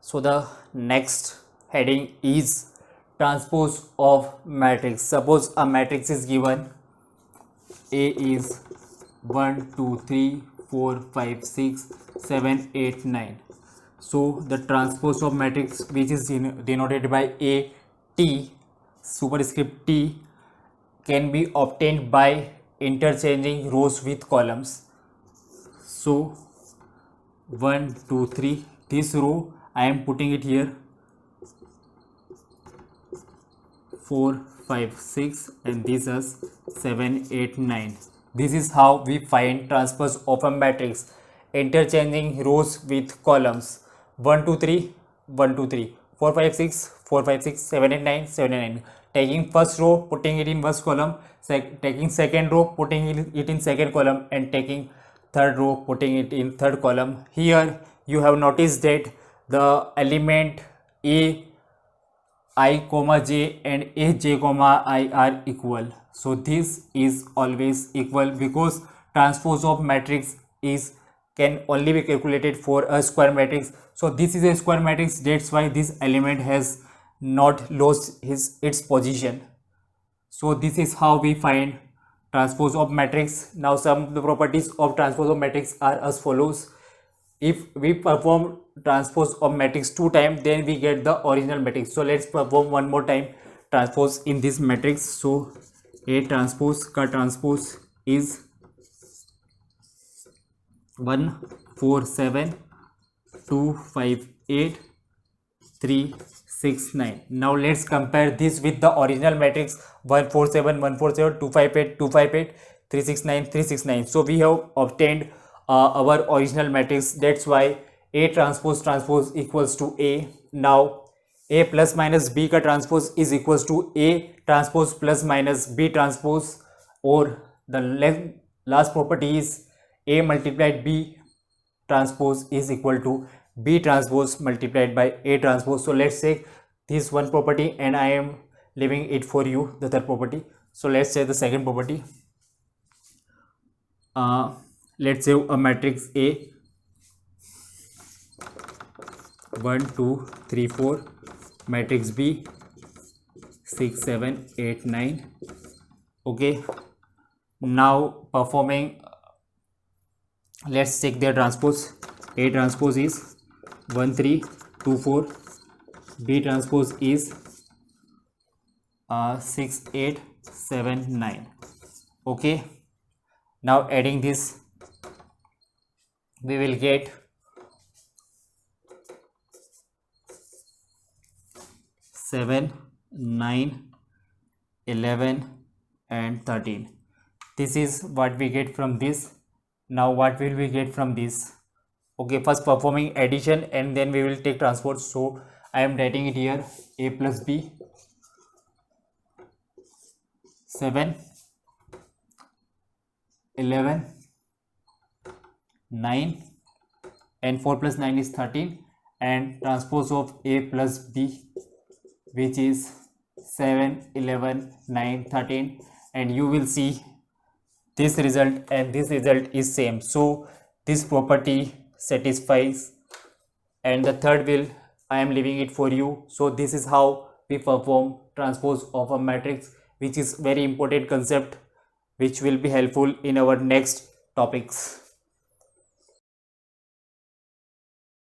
So the next heading is transpose of matrix. Suppose a matrix is given, A is 1 2 3 4 5 6 7 8 9. So the transpose of matrix, which is denoted by A T superscript T, can be obtained by interchanging rows with columns. So 1 2 3, this row I am putting it here, 4 5 6, and this is 7 8 9. This is how we find transpose of a matrix, interchanging rows with columns. 1 2 3 1 2 3 4 5 6 4 5 6 7 8 9 7 8 9. Taking first row, putting it in first column, taking second row, putting it in second column, and taking third row, putting it in third column. Here you have noticed that the element A I comma j and A j comma I are equal. So this is always equal, because transpose of matrix can only be calculated for a square matrix. So this is a square matrix, that's why this element has not lost its position. So this is how we find transpose of matrix. Now some of the properties of transpose of matrix are as follows. If we perform transpose of matrix 2 times, then we get the original matrix. So let's perform one more time transpose in this matrix. So A transpose का transpose is 1 4 7 2 5 8 3 6 9. Now let's compare this with the original matrix 1 4 7 1 4 7 2 5 8 2 5 8 3 6 9 3 6 9. So we have obtained our original matrix. That's why A transpose equals to A. Now A plus minus B का transpose is equals to A transpose plus minus B transpose, or the last property is A multiplied B transpose is equal to B transpose multiplied by A transpose. So let's say this one property, and I am leaving it for you, the third property. So let's say the second property. Let's say a matrix A 1 2 3 4, matrix B 6 7 8 9. Okay, now performing, let's check their transpose. A transpose is 1 3 2 4, B transpose is 6 8 7 9. Okay, now adding this, we will get 7 9 11 and 13. This is what we get from this. Now what will we get from this? Okay, first performing addition, and then we will take transpose. So I am writing it here, A plus B 7 11 9, and 4 plus 9 is 13, and transpose of A plus B, which is 7 11 9 13, and you will see this result and this result is same. So this property satisfies, and the third will I am leaving it for you. So this is how we perform transpose of a matrix, which is very important concept, which will be helpful in our next topics.